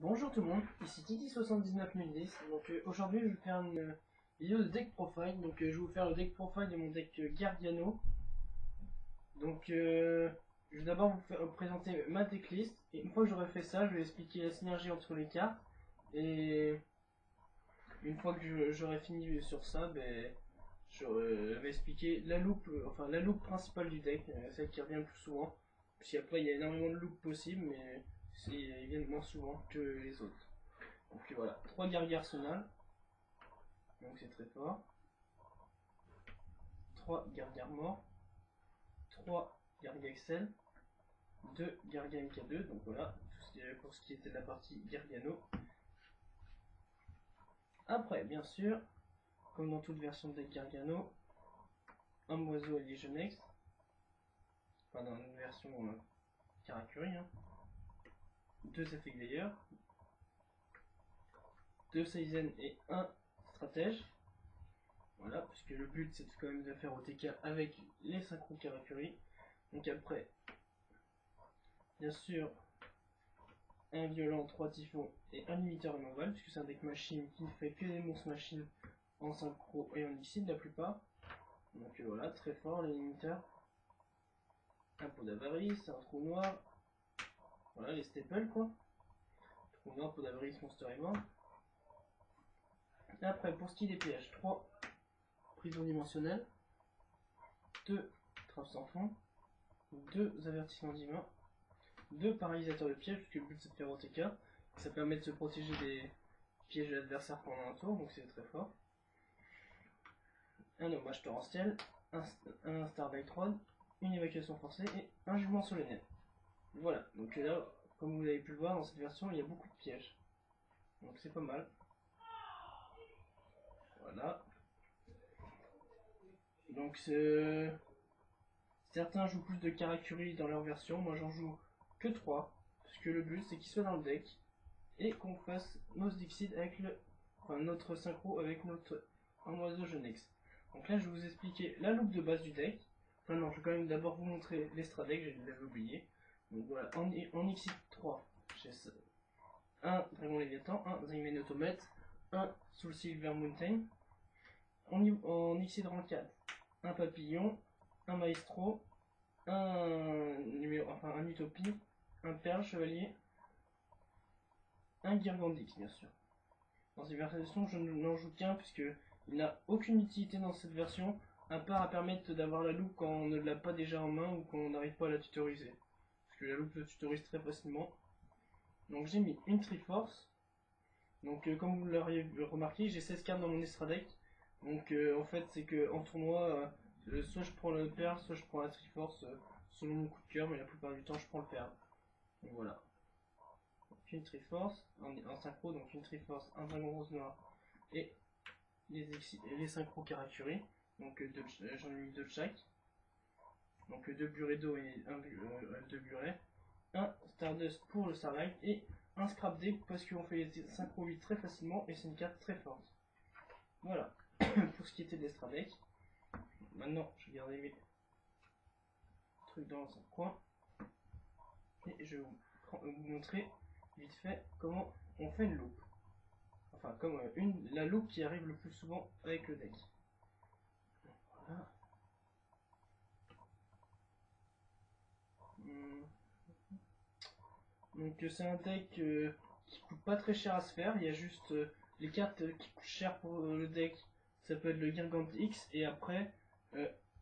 Bonjour tout le monde, ici Titi79010. Donc aujourd'hui je vais faire une vidéo de deck profile. Donc je vais vous faire le deck profile de mon deck Gargano. Donc je vais d'abord vous présenter ma decklist. Et une fois que j'aurai fait ça, je vais expliquer la synergie entre les cartes. Et une fois que j'aurai fini sur ça, je vais expliquer la loupe, la loupe principale du deck, celle qui revient le plus souvent. Puis après il y a énormément de loupes possibles, mais ils viennent moins souvent que les autres. Donc voilà, 3 Garg Arsenal, donc c'est très fort. 3 Garg Armor, 3 Garg Excel, 2 Garg MK2, donc voilà, pour ce qui était de la partie Gargano. Après, bien sûr, comme dans toute version de deck Gargano, un oiseau Legionex, enfin dans une version Karakuri, hein. 2 effets Glayer, 2 Seizen et 1 stratège. Voilà, puisque le but c'est quand même de faire OTK avec les synchro Karakuri. Donc après, bien sûr, un violent, 3 typhons et un limiteur immoval, puisque c'est un deck machine qui ne fait que des monstres machines en synchro et en liquide la plupart. Donc voilà, très fort les limiteurs. Un pot d'avarice, un trou noir. Voilà les staples quoi. Trou noir, pot d'avarice, monster et mort. Et après, pour ce qui est des pièges, 3 prisons dimensionnelles, 2 trappes sans fond, 2 avertissements divins, 2 paralysateurs de pièges, puisque le but c'est de faire OTK. Ça permet de se protéger des pièges de l'adversaire pendant un tour, donc c'est très fort. Un hommage torrentiel, un Starlight Rod, une évacuation forcée et un jugement solennel. Voilà, donc là, comme vous avez pu le voir dans cette version, il y a beaucoup de pièges. Donc c'est pas mal. Voilà. Donc certains jouent plus de Karakuri dans leur version, moi j'en joue que 3, parce que le but c'est qu'ils soient dans le deck et qu'on fasse nos Dixit avec notre synchro avec notre oiseau Genex. Donc là je vais vous expliquer la loupe de base du deck. Enfin non, je vais quand même d'abord vous montrer l'extra deck, j'avais oublié. Donc voilà, en Xit 3, j'ai un Dragon Léviathan, un Zaymen Automate, un Soul Silver Mountain. En Xit 4, un Papillon, un Maestro, un Utopie, un Perle Chevalier, un Girgandix bien sûr. Dans cette version je n'en joue qu'un puisque il n'a aucune utilité dans cette version à part à permettre d'avoir la loupe quand on ne l'a pas déjà en main ou quand on n'arrive pas à la tutoriser. Parce que la loupe se tutorise très facilement. Donc j'ai mis une Triforce. Donc comme vous l'auriez remarqué, j'ai 16 cartes dans mon extra deck. Donc en fait c'est que en tournoi, soit je prends le Perle, soit je prends la Triforce selon mon coup de cœur, mais la plupart du temps je prends le Perle. Donc voilà. Donc une Triforce, en synchro, donc une Triforce, un Dragon Rose Noir et les synchro Karakuri. Donc j'en ai mis 2 de chaque. Donc 2 Buredo et 2 Buret. Un Stardust pour le Starlight et un Scrap Deck parce qu'on fait les synchro 8 très facilement et c'est une carte très forte. Voilà pour ce qui était de l'Extra Deck. Maintenant je vais garder mes trucs dans un coin et je vais vous montrer vite fait comment on fait une loupe. Enfin comme la loupe qui arrive le plus souvent avec le deck. Voilà. Donc c'est un deck qui coûte pas très cher à se faire, il y a juste les cartes qui coûtent cher pour le deck, ça peut être le Gargantix et après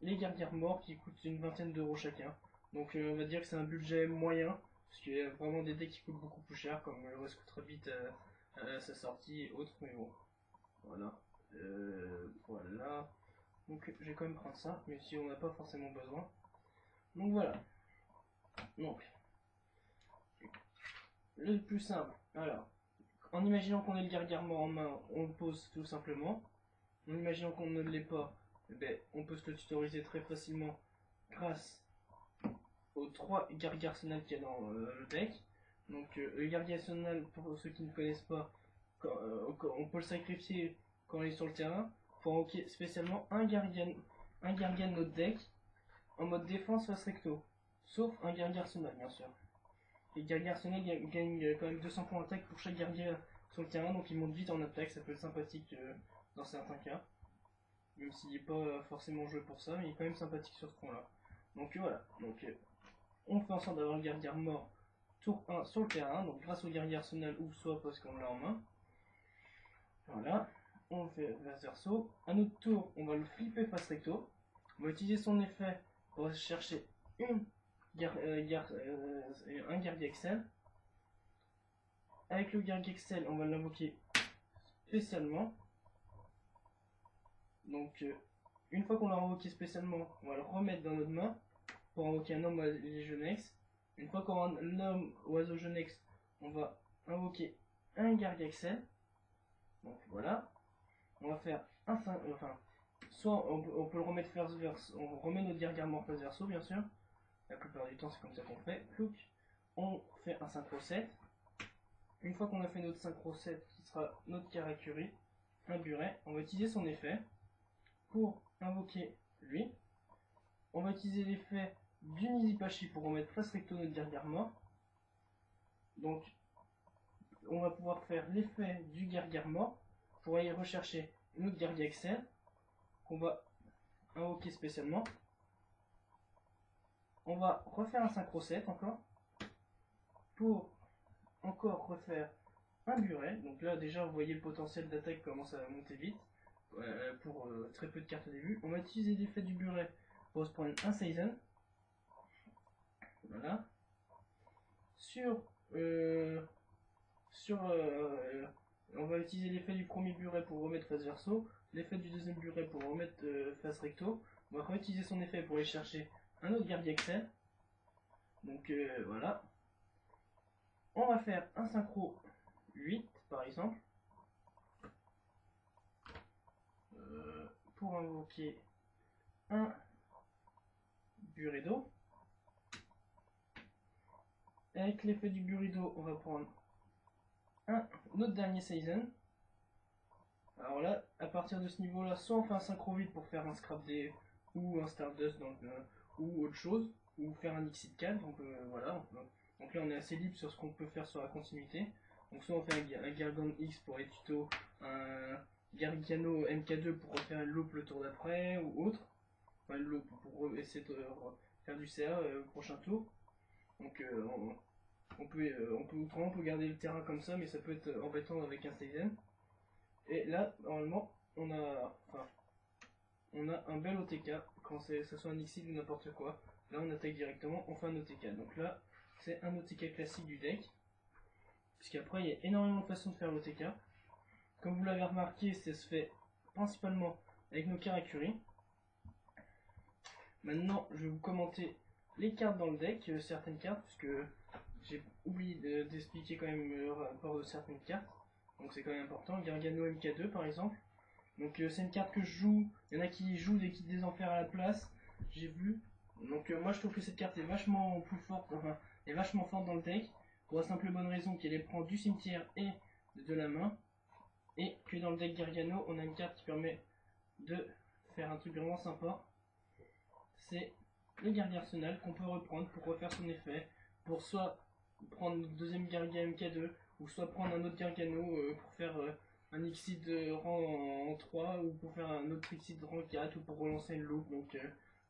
les Garg Armor qui coûtent une vingtaine d'euros chacun. Donc on va dire que c'est un budget moyen, parce qu'il y a vraiment des decks qui coûtent beaucoup plus cher, comme le Rescue Rabbit à sa sortie et autres, mais bon, voilà. Voilà. Donc je vais quand même prendre ça, mais si on n'a pas forcément besoin. Donc voilà. Donc le plus simple, alors, en imaginant qu'on ait le Garg Armor en main, on le pose tout simplement. En imaginant qu'on ne l'ait pas, on peut se le tutoriser très facilement grâce aux 3 Garg Arsenal qu'il y a dans le deck. Donc le Garg Arsenal, pour ceux qui ne connaissent pas, on peut le sacrifier quand il est sur le terrain pour invoquer spécialement un Gargan de notre deck en mode défense face recto, sauf un Garg Arsenal bien sûr. les guerriers arsenal gagnent quand même 200 points d'attaque pour chaque guerrier sur le terrain, donc ils montent vite en attaque, ça peut être sympathique dans certains cas. Même s'il n'est pas forcément joué pour ça, mais il est quand même sympathique sur ce point-là. Donc voilà, donc on fait en sorte d'avoir le guerrier mort tour 1 sur le terrain, donc grâce au guerrier arsenal ou soit parce qu'on l'a en main. Voilà, on le fait vers verso. À notre tour, on va le flipper face recto. On va utiliser son effet pour chercher un guerrier Excel. Avec le guerrier Excel, on va l'invoquer spécialement. Donc, une fois qu'on l'a invoqué spécialement, on va le remettre dans notre main pour invoquer un homme légionnex. Une fois qu'on a un homme oiseau jeunex, on va invoquer un guerrier Excel. Donc voilà, on va faire un soit on peut le remettre verso, on remet notre guerrier mort face verso bien sûr. La plupart du temps c'est comme ça qu'on fait. Plouc. On fait un synchro 7. Une fois qu'on a fait notre synchro 7 qui sera notre Karakuri, un buret, on va utiliser son effet pour invoquer lui. On va utiliser l'effet du Nizipachi pour remettre face recto notre guerrier mort. Donc on va pouvoir faire l'effet du guerrier mort pour aller rechercher notre guerrier Excel qu'on va invoquer spécialement. On va refaire un synchro 7 encore pour encore refaire un buret. Donc là déjà vous voyez le potentiel d'attaque commence à monter vite pour très peu de cartes au début. On va utiliser l'effet du buret pour se prendre un Seizen. Voilà. On va utiliser l'effet du premier buret pour remettre face verso, l'effet du deuxième buret pour remettre face recto. On va réutiliser son effet pour aller chercher un autre guerrier Excel. Donc voilà. On va faire un synchro 8 par exemple. Pour invoquer un Burido. Avec l'effet du Burido, on va prendre notre dernier Seizen. Alors là, à partir de ce niveau-là, soit on fait un synchro 8 pour faire un Scrap D ou un Stardust ou autre chose, ou faire un Exit 4. Donc voilà. Donc là, on est assez libre sur ce qu'on peut faire sur la continuité. Donc soit on fait un Gargan X pour les tutos, un Gargano MK2 pour refaire une loop le tour d'après ou autre. Enfin, une loop pour essayer de faire du CA au prochain tour. Donc on peut garder le terrain comme ça, mais ça peut être embêtant avec un Seizen. Et là, normalement, on a un bel OTK, quand ça soit un Xyl ou n'importe quoi. Là, on attaque directement, on fait un OTK. Donc là, c'est un OTK classique du deck. Puisqu'après, il y a énormément de façons de faire l'OTK. Comme vous l'avez remarqué, ça se fait principalement avec nos Karakuri. Maintenant, je vais vous commenter les cartes dans le deck, certaines cartes, puisque j'ai oublié d'expliquer quand même le rapport de certaines cartes. Donc c'est quand même important. Gargano MK2 par exemple. Donc c'est une carte que je joue. Il y en a qui jouent des kits des enfers à la place. J'ai vu. Donc moi je trouve que cette carte est vachement plus forte, enfin est vachement forte dans le deck. Pour la simple et bonne raison qu'elle prend du cimetière et de la main. Et que dans le deck Gargano, on a une carte qui permet de faire un truc vraiment sympa. C'est le guerrier arsenal qu'on peut reprendre pour refaire son effet. Pour soit prendre le deuxième guerrier MK2 ou soit prendre un autre Gargano pour faire un Exit de rang en 3 ou pour faire un autre Exit de rang 4 ou pour relancer une loop. Donc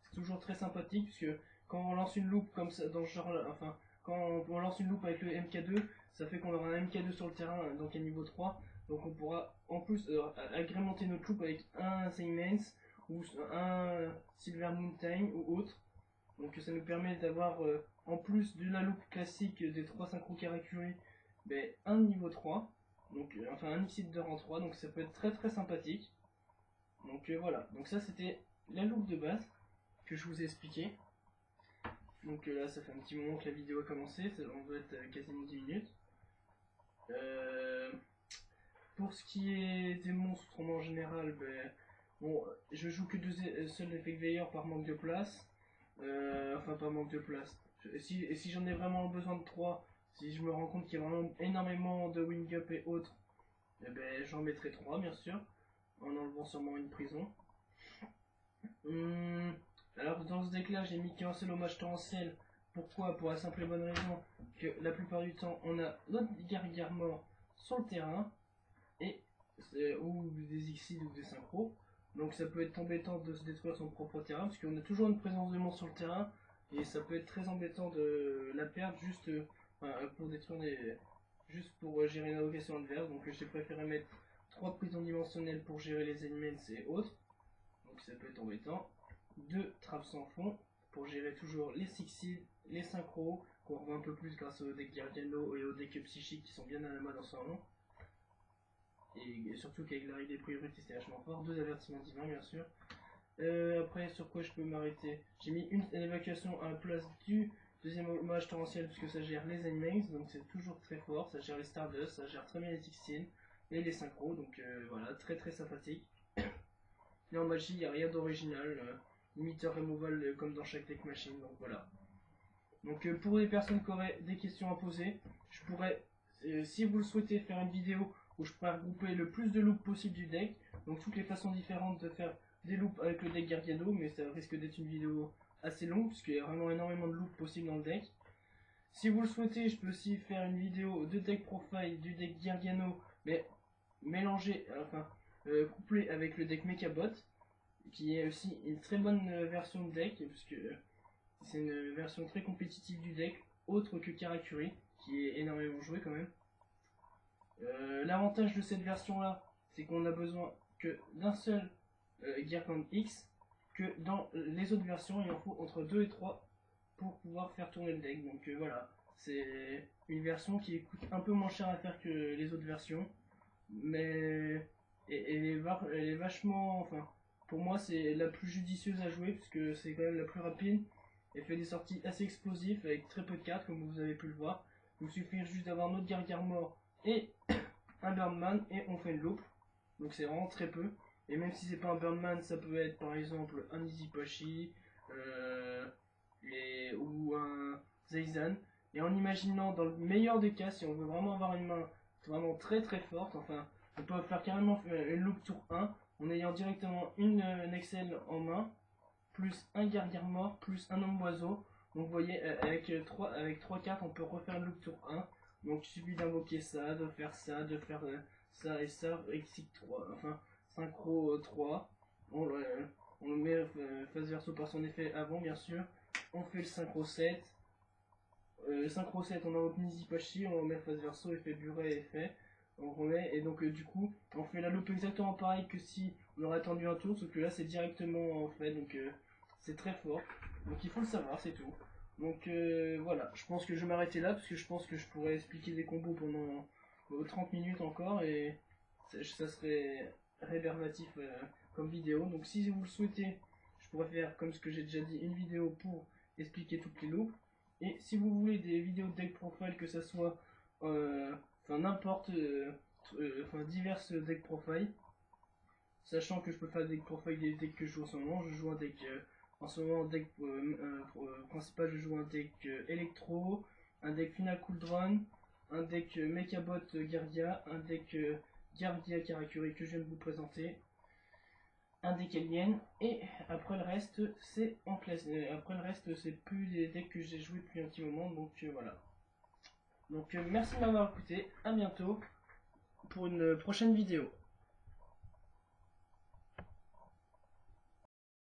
c'est toujours très sympathique puisque quand on lance une loop comme ça dans ce genre là, enfin quand on lance une loop avec le MK2, ça fait qu'on aura un MK2 sur le terrain donc à niveau 3. Donc on pourra en plus agrémenter notre loop avec un Siemens ou un Silver Mountain ou autre. Donc ça nous permet d'avoir en plus de la loupe classique des 3 synchro Karakuri, un niveau 3, donc enfin un Exit de rang 3, donc ça peut être très très sympathique. Donc voilà, donc ça c'était la loupe de base que je vous ai expliqué. Donc là ça fait un petit moment que la vidéo a commencé, on doit être quasiment 10 minutes. Pour ce qui est des monstres en général, bon, je joue que seul Effect Veilleur par manque de place. Enfin pas manque de place. Si j'en ai vraiment besoin de 3, si je me rends compte qu'il y a vraiment énormément de wing up et autres, j'en mettrai 3 bien sûr, en enlevant sûrement une prison. Alors dans ce deck là j'ai mis qu'un seul hommage torrentiel Pourquoi? Pour la simple et bonne raison que la plupart du temps on a notre Gargare mort sur le terrain et ou des Xyz ou des synchros. Donc ça peut être embêtant de se détruire son propre terrain parce qu'on a toujours une présence de monstre sur le terrain et ça peut être très embêtant de la perdre juste pour détruire juste pour gérer une invocation adverse. Donc j'ai préféré mettre 3 prisons dimensionnelles pour gérer les elements et autres. Donc ça peut être embêtant. 2 trappes sans fond pour gérer toujours les Xyz, les synchros, qu'on revoit un peu plus grâce au deck Gargano et au deck psychique qui sont bien à la mode en ce moment. Et surtout qu'avec l'arrivée des priorités c'est vachement fort. 2 avertissements divins bien sûr. Après sur quoi je peux m'arrêter? J'ai mis une évacuation à la place du deuxième hommage torrentiel parce que ça gère les animates, donc c'est toujours très fort. Ça gère les Stardust, ça gère très bien les Xyz et les synchros, donc voilà, très très sympathique. Et en magie il n'y a rien d'original, limiteur removal comme dans chaque deck machine, donc voilà. Donc pour les personnes qui auraient des questions à poser, je pourrais, si vous le souhaitez, faire une vidéo où je pourrais regrouper le plus de loops possible du deck, donc toutes les façons différentes de faire des loops avec le deck Gargano, mais ça risque d'être une vidéo assez longue, puisqu'il y a vraiment énormément de loops possibles dans le deck. Si vous le souhaitez, je peux aussi faire une vidéo de deck profile du deck Gargano, mais mélangé, couplé avec le deck Mechabot, qui est aussi une très bonne version de deck, puisque c'est une version très compétitive du deck, autre que Karakuri, qui est énormément joué quand même. L'avantage de cette version là, c'est qu'on a besoin que d'un seul Gargant X, que dans les autres versions il en faut entre 2 et 3 pour pouvoir faire tourner le deck. Donc voilà, c'est une version qui coûte un peu moins cher à faire que les autres versions, mais elle est vachement, enfin pour moi c'est la plus judicieuse à jouer puisque c'est quand même la plus rapide. Elle fait des sorties assez explosives avec très peu de cartes comme vous avez pu le voir. Il vous suffit juste d'avoir notre Gargare mort et un Birdman et on fait une loupe. Donc c'est vraiment très peu. Et même si c'est pas un Birdman, ça peut être par exemple un Izipachi ou un Zeizan. Et en imaginant dans le meilleur des cas, si on veut vraiment avoir une main vraiment très très forte, enfin on peut faire carrément une loupe tour 1 en ayant directement une Nexel en main, plus un Gargare mort, plus un homme oiseau. Donc vous voyez, avec 3 cartes, on peut refaire une loupe tour 1. Donc il suffit d'invoquer ça, de faire ça et ça, Exit 3, enfin Synchro 3. On le met phase verso par son effet avant, bien sûr. On fait le Synchro 7. Synchro 7, on invoque Nizipachi, on remet phase verso, effet Buret, effet. On remet, et donc du coup, on fait la loupe exactement pareil que si on aurait attendu un tour, sauf que là c'est directement en fait, donc c'est très fort. Donc il faut le savoir, c'est tout. Donc voilà, je pense que je vais m'arrêter là parce que je pense que je pourrais expliquer des combos pendant 30 minutes encore et ça serait rébarbatif comme vidéo. Donc si vous le souhaitez, je pourrais faire comme ce que j'ai déjà dit, une vidéo pour expliquer toutes les loupes. Et si vous voulez des vidéos de deck profile, que ça soit n'importe, diverses deck profile, sachant que je peux faire des deck profile des decks que je joue en ce moment, je joue un deck en ce moment, deck principal, je joue un deck Electro, un deck Final Cooldown, un deck Mechabot Gardia, un deck Gardia Karakuri que je viens de vous présenter, un deck Alien, et après le reste c'est en classe. Après le reste c'est plus des decks que j'ai joué depuis un petit moment, donc voilà. Donc merci de m'avoir écouté, à bientôt pour une prochaine vidéo.